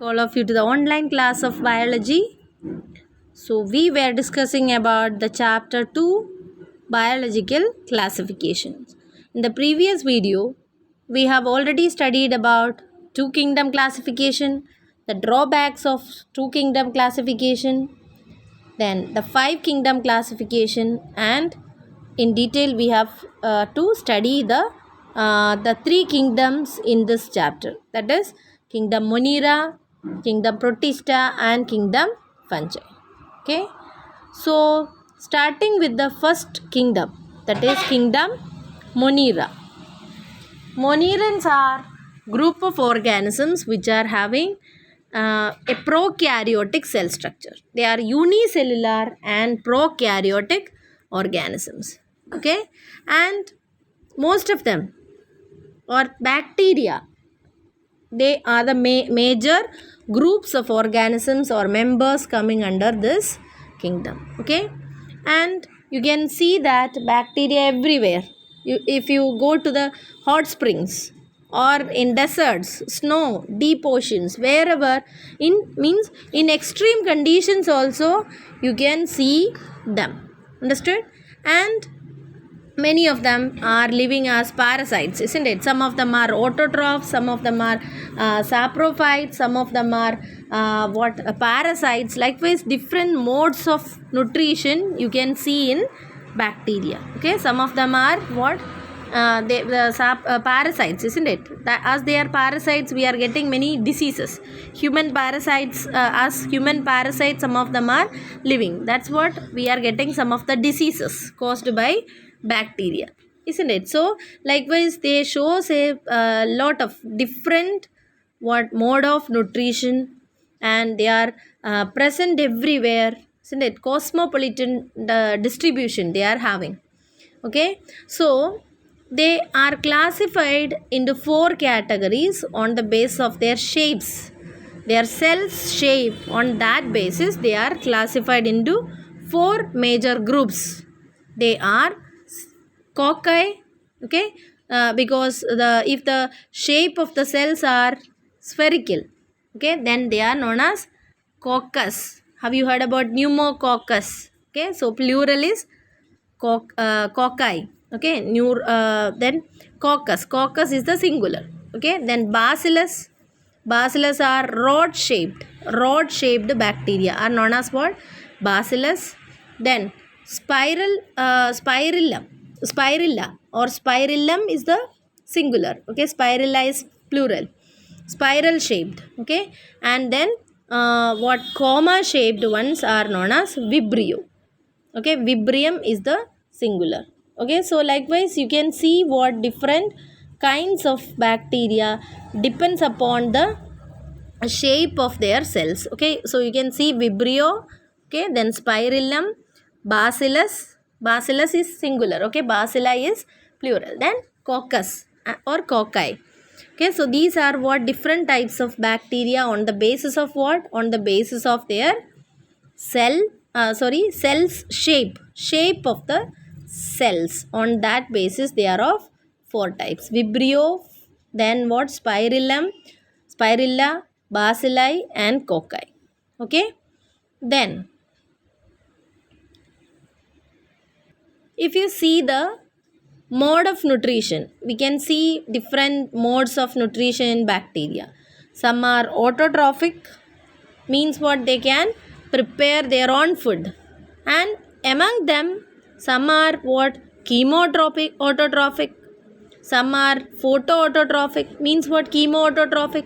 All of you to the online class of biology. So we were discussing about the chapter 2 biological classifications. In the previous video we have already studied about two kingdom classification, the drawbacks of two kingdom classification, then the five kingdom classification, and in detail we have to study the three kingdoms in this chapter, that is kingdom Monera, kingdom Protista, and kingdom Fungi. Okay, so starting with the first kingdom, that is kingdom Monera. Monerans are group of organisms which are having a prokaryotic cell structure. They are unicellular and prokaryotic organisms. Okay, and most of them are bacteria. They are the major groups of organisms or members coming under this kingdom. Okay, and you can see that bacteria everywhere. If you go to the hot springs or in deserts, snow, deep oceans, wherever, in extreme conditions also you can see them. Understood? And many of them are living as parasites, isn't it? Some of them are autotrophs, some of them are saprophytes, some of them are parasites. Likewise, different modes of nutrition you can see in bacteria. Okay, some of them are parasites, isn't it? As they are parasites, we are getting many diseases. Human parasites, as human parasites, some of them are living. That's what we are getting, some of the diseases caused by bacteria, isn't it? So likewise, they shows a lot of different mode of nutrition, and they are present everywhere, isn't it? Cosmopolitan distribution they are having. Okay, so they are classified into four categories on the basis of their shapes, their cells shape. On that basis they are classified into four major groups. They are cocci. Okay, because if the shape of the cells are spherical, okay, then they are known as coccus. Have you heard about pneumococcus? Okay, so plural is cocci. Okay, then coccus is the singular. Okay, then bacillus are rod shaped bacteria are known as what? Bacillus. Then spirilla or spirillum is the singular. Okay, spirilla is plural, spiral shaped. Okay, and then comma shaped ones are known as vibrio. Okay, vibrium is the singular. Okay, so likewise you can see what different kinds of bacteria depends upon the shape of their cells. Okay, so you can see vibrio, okay, then spirillum, bacillus is singular. Okay, bacilli is plural, then coccus or cocci. Okay, so these are what different types of bacteria on the basis of what? On the basis of their cells shape of the cells. On that basis they are of four types: vibrio, then what? Spirilla, bacilli, and cocci. Okay, then if you see the mode of nutrition, we can see different modes of nutrition in bacteria. Some are autotrophic, means what? They can prepare their own food, and among them some are what? Chemotropic, autotrophic. Some are photoautotrophic, means what? Chemoautotrophic.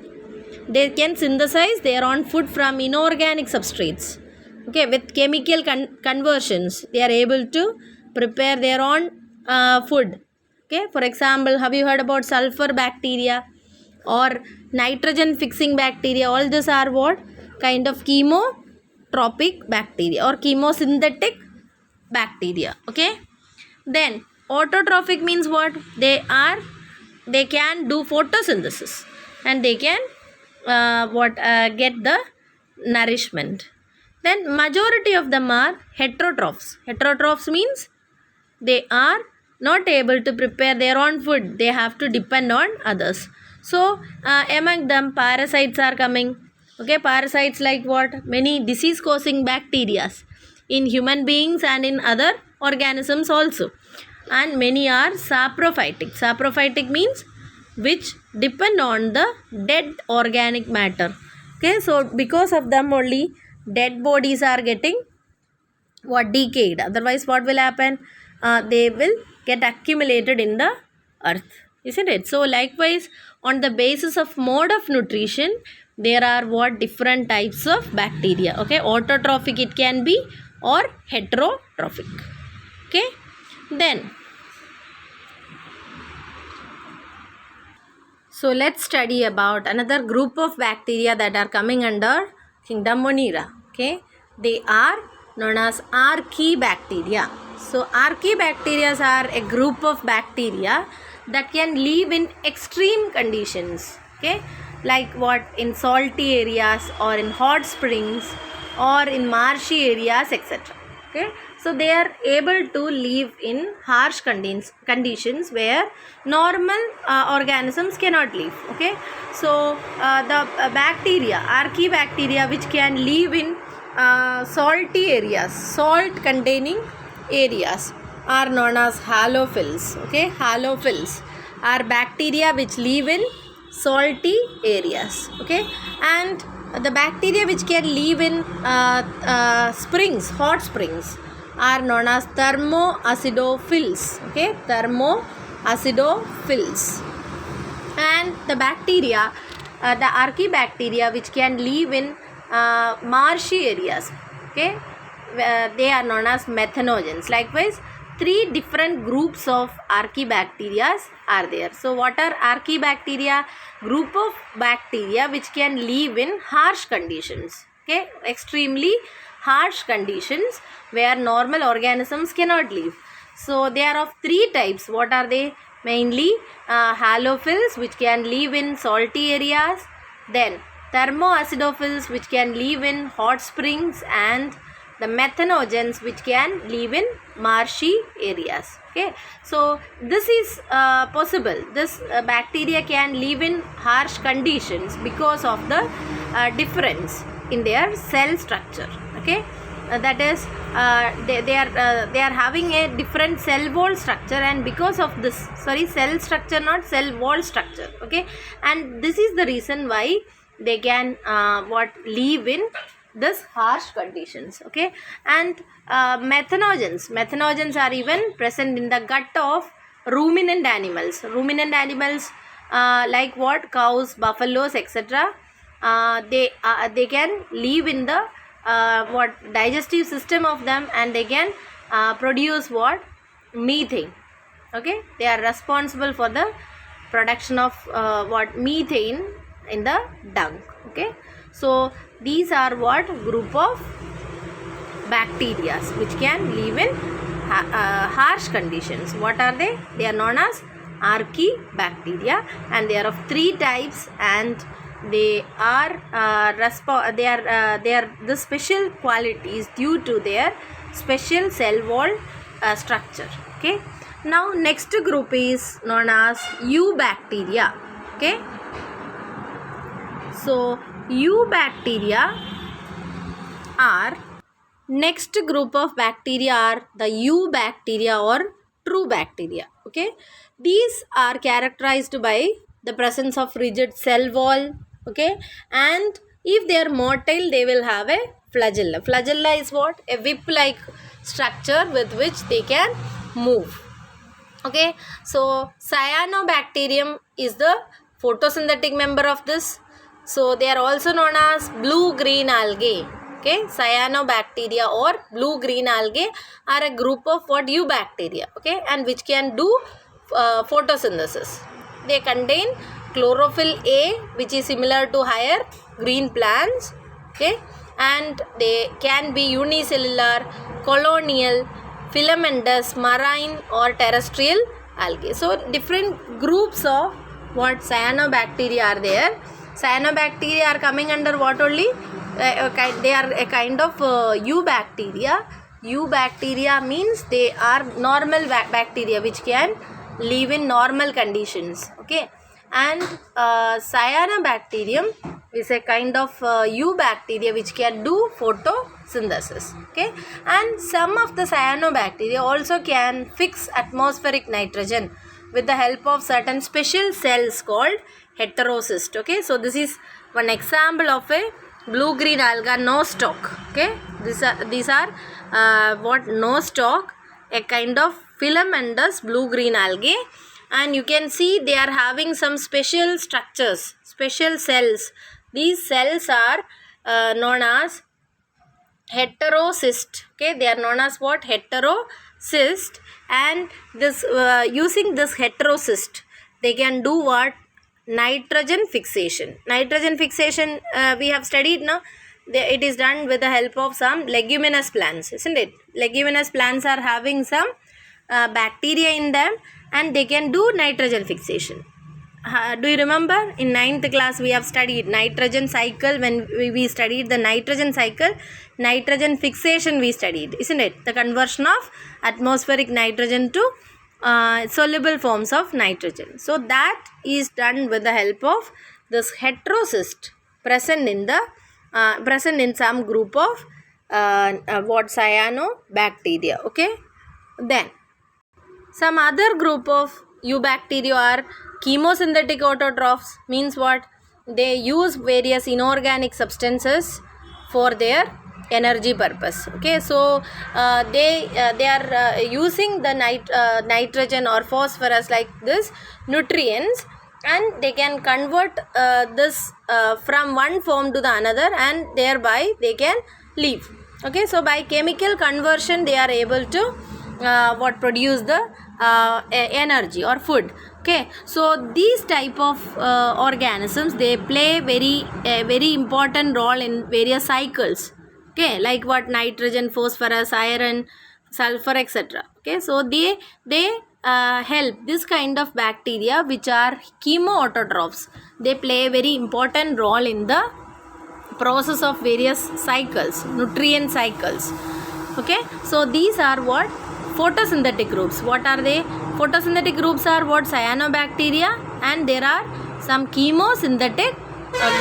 They can synthesize their own food from inorganic substrates. Okay, with chemical conversions they are able to prepare their own food. Okay, for example, have you heard about sulfur bacteria or nitrogen fixing bacteria? All these are what? Kind of chemotropic bacteria or chemosynthetic bacteria. Okay, then autotrophic means what? They can do photosynthesis and they can get the nourishment. Then majority of them are heterotrophs. Heterotrophs means they are not able to prepare their own food, they have to depend on others. So among them parasites are coming, Okay, parasites like what? Many disease causing bacteria in human beings and in other organisms also. And many are saprophytic. Saprophytic means which depend on the dead organic matter. Okay, so because of them only dead bodies are getting what, decayed. Otherwise what will happen? They will get accumulated in the earth, isn't it? So likewise, on the basis of mode of nutrition, there are what, different types of bacteria. Okay, autotrophic it can be, or heterotrophic. Okay, then so let's study about another group of bacteria that are coming under kingdom Monera. Okay, they are known as archaebacteria. So archaebacteria are a group of bacteria that can live in extreme conditions. Okay, like what, in salty areas or in hot springs or in marshy areas, etc. Okay, so they are able to live in harsh conditions where normal organisms cannot live. Okay, so the bacteria, archaebacteria, which can live in salty areas, salt containing areas, are known as halophils. Okay, halophils are bacteria which live in salty areas. Okay, and the bacteria which can live in springs, hot springs, are known as thermoacidophils. Okay, thermoacidophils. And the bacteria, the archaebacteria which can live in marshy areas, okay, they are known as methanogens. Likewise, three different groups of archaebacteria are there. So what are archaebacteria? Group of bacteria which can live in harsh conditions. Okay, extremely harsh conditions where normal organisms cannot live. So they are of three types. What are they? Mainly halophils, which can live in salty areas, then thermoacidophils, which can live in hot springs, and the methanogens, which can live in marshy areas. Okay, so this is possible. This bacteria can live in harsh conditions because of the difference in their cell structure. Okay, that is they are having a different cell wall structure, and because of this, cell structure, not cell wall structure. Okay, and this is the reason why they can live in this harsh conditions. Okay, and methanogens are even present in the gut of ruminant animals like what, cows, buffaloes, etc. They can live in the digestive system of them, and they can produce what, methane. Okay, they are responsible for the production of methane in the dung. Okay, so these are what, group of bacteria which can live in harsh conditions. What are they? They are known as archaebacteria, and they are of three types, and they are the special qualities due to their special cell wall structure. Okay, now next group is known as eubacteria. Okay, so eubacteria are next group of bacteria are the eubacteria or true bacteria. Okay, these are characterized by the presence of rigid cell wall. Okay, and if they are motile, they will have a flagella. Flagella is what, a whip like structure with which they can move. Okay, so cyanobacterium is the photosynthetic member of this. So they are also known as blue green algae. Okay, cyanobacteria or blue green algae are a group of what, eubacteria. Okay, and which can do photosynthesis. They contain chlorophyll A, which is similar to higher green plants. Okay, and they can be unicellular, colonial, filamentous, marine, or terrestrial algae. So different groups of what, cyanobacteria are there. Cyanobacteria are coming under what only? They are a kind of eubacteria. Eubacteria means they are normal bacteria which can live in normal conditions. Okay, and cyanobacterium, is a kind of eubacteria which can do photosynthesis. Okay, and some of the cyanobacteria also can fix atmospheric nitrogen with the help of certain special cells called heterocyst. Okay, so this is one example of a blue-green alga nostoc. Okay, these are what nostoc, a kind of filamentous blue-green algae, and you can see they are having some special structures, special cells. These cells are known as heterocyst. Okay, they are known as what? Heterocyst. And this using this heterocyst, they can do what? Nitrogen fixation. Nitrogen fixation we have studied now. It is done with the help of some leguminous plants, isn't it? Leguminous plants are having some bacteria in them, and they can do nitrogen fixation. Do you remember in 9th class we have studied nitrogen cycle? When we studied the nitrogen cycle, nitrogen fixation we studied, isn't it? The conversion of atmospheric nitrogen to soluble forms of nitrogen. So that is done with the help of this heterocyst present in the present in some group of cyanobacteria. Okay, then some other group of eubacteria are chemosynthetic autotrophs. Means what? They use various inorganic substances for their energy purpose. Okay, so they are using the nitrogen or phosphorus like this nutrients, and they can convert this from one form to the another, and thereby they can live. Okay, so by chemical conversion they are able to produce the energy or food. Okay, so these type of organisms, they play very important role in various cycles. Okay, like what? Nitrogen, phosphorus, iron, sulfur, etc. Okay, so they help this kind of bacteria which are chemoautotrophs. They play a very important role in the process of various cycles, nutrient cycles. Okay, so these are what? Photosynthetic groups. What are they? Photosynthetic groups are what? Cyanobacteria, and there are some chemosynthetic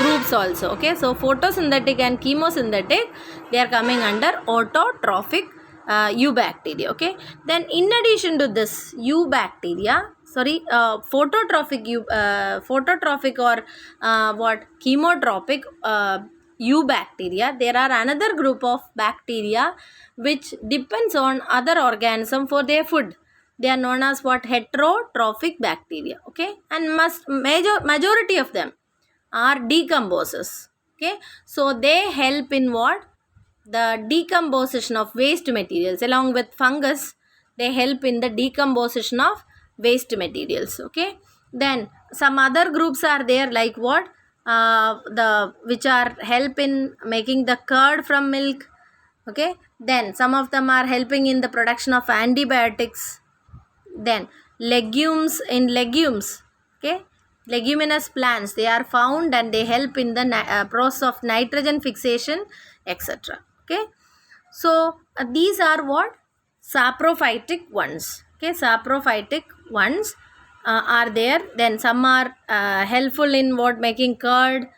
groups also. Okay, so photosynthetic and chemosynthetic, they are coming under autotrophic eubacteria. Okay, then in addition to this phototrophic or chemotropic eubacteria, there are another group of bacteria which depends on other organism for their food. They are known as what? Heterotrophic bacteria. Okay, and majority of them are decomposers. Okay, so they help in what? The decomposition of waste materials. Along with fungus, they help in the decomposition of waste materials. Okay, then some other groups are there like what? Which are help in making the curd from milk. Okay, then some of them are helping in the production of antibiotics. Then legumes. Okay, leguminous plants, they are found and they help in the process of nitrogen fixation, etc. Okay, so these are what? Saprophytic ones. Okay, saprophytic ones are there. Then some are helpful in what? Making curd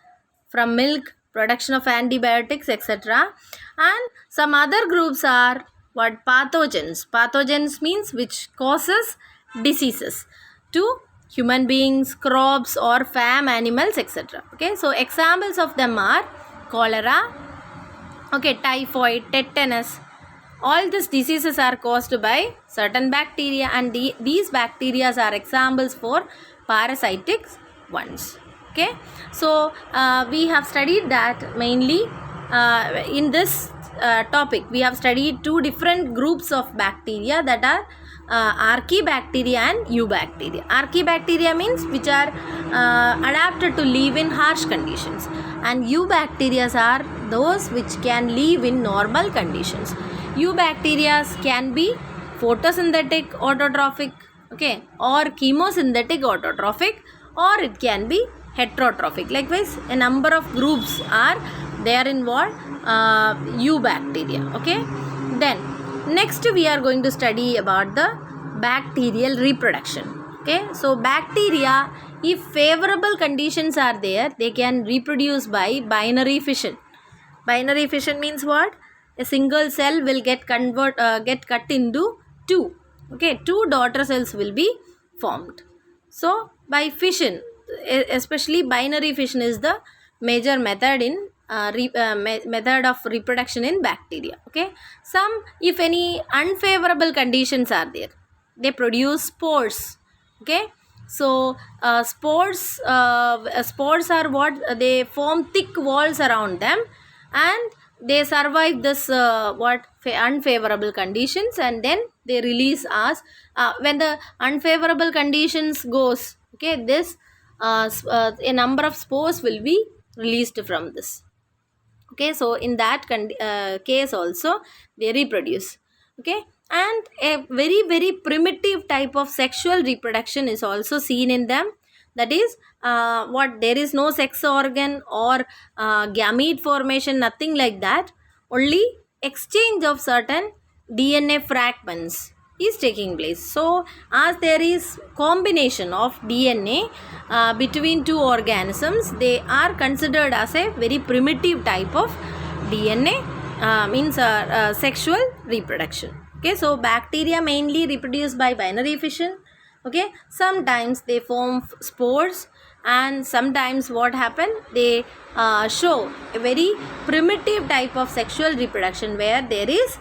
from milk, production of antibiotics, etc. And some other groups are what? Pathogens. Pathogens means which causes diseases to human beings, crops, or farm animals, etc. Okay, so examples of them are cholera, okay, typhoid, tetanus. All these diseases are caused by certain bacteria, and these bacteria are examples for parasitic ones. Okay, so we have studied that mainly in this topic. We have studied two different groups of bacteria, that are archaebacteria and eubacteria. Archaebacteria means which are adapted to live in harsh conditions, and eubacteria are those which can live in normal conditions. Eubacteria can be photosynthetic autotrophic, okay, or chemosynthetic autotrophic, or it can be heterotrophic. Likewise, a number of groups are there in what? Eubacteria. Okay, then next we are going to study about the bacterial reproduction. Okay, so bacteria, if favorable conditions are there, they can reproduce by binary fission. Binary fission means what? A single cell will get cut into two. Okay, two daughter cells will be formed. So by fission, especially binary fission is the major method in method of reproduction in bacteria. Okay, some, if any unfavorable conditions are there, they produce spores. Okay, so spores are what? They form thick walls around them, and they survive this unfavorable conditions, and then they release us when the unfavorable conditions goes. Okay, this a number of spores will be released from this. Okay, so in that case also they reproduce. Okay, and a very very primitive type of sexual reproduction is also seen in them. That is what? There is no sex organ or gamete formation, nothing like that. Only exchange of certain DNA fragments is taking place. So as there is combination of DNA between two organisms, they are considered as a very primitive type of DNA, means sexual reproduction. Okay, so bacteria mainly reproduce by binary fission. Okay, sometimes they form spores, and sometimes what happen, they show a very primitive type of sexual reproduction where there is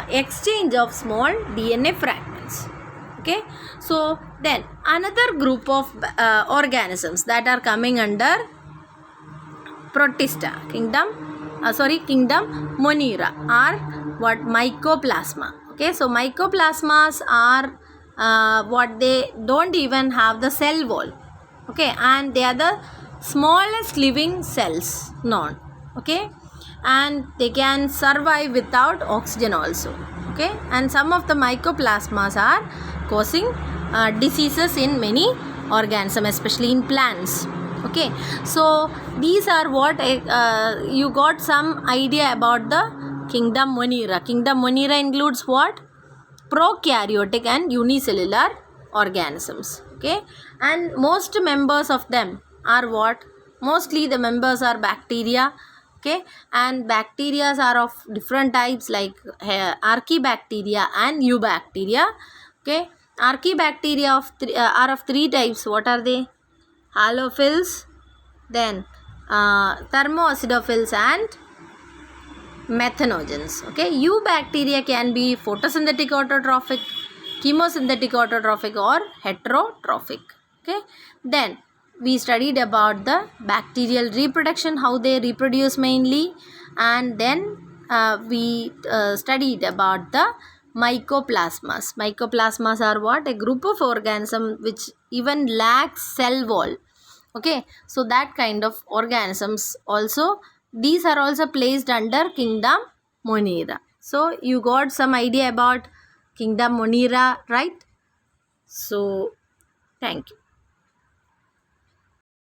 exchange of small DNA fragments. Okay, so then another group of organisms that are coming under Protista kingdom Monera are what? Mycoplasma. Okay, so mycoplasmas are what? They don't even have the cell wall. Okay, and they are the smallest living cells known. Okay, and they can survive without oxygen also. Okay, and some of the mycoplasmas are causing diseases in many organisms, especially in plants. Okay, so these are what you got some idea about the kingdom Monera. Kingdom Monera includes what? Prokaryotic and unicellular organisms. Okay, and most members of them are what? Mostly the members are bacteria. Okay, and bacteria are of different types like archaebacteria and eubacteria. Okay, archaebacteria are of three types. What are they? Halophils, then thermoacidophils and methanogens. Okay, eubacteria can be photosynthetic autotrophic, chemosynthetic autotrophic or heterotrophic. Okay, then we studied about the bacterial reproduction, how they reproduce mainly, and then we studied about the mycoplasmas. Mycoplasmas are what? A group of organisms which even lacks cell wall. Okay, so that kind of organisms also, these are also placed under kingdom Monera. So you got some idea about kingdom Monera, right? So thank you.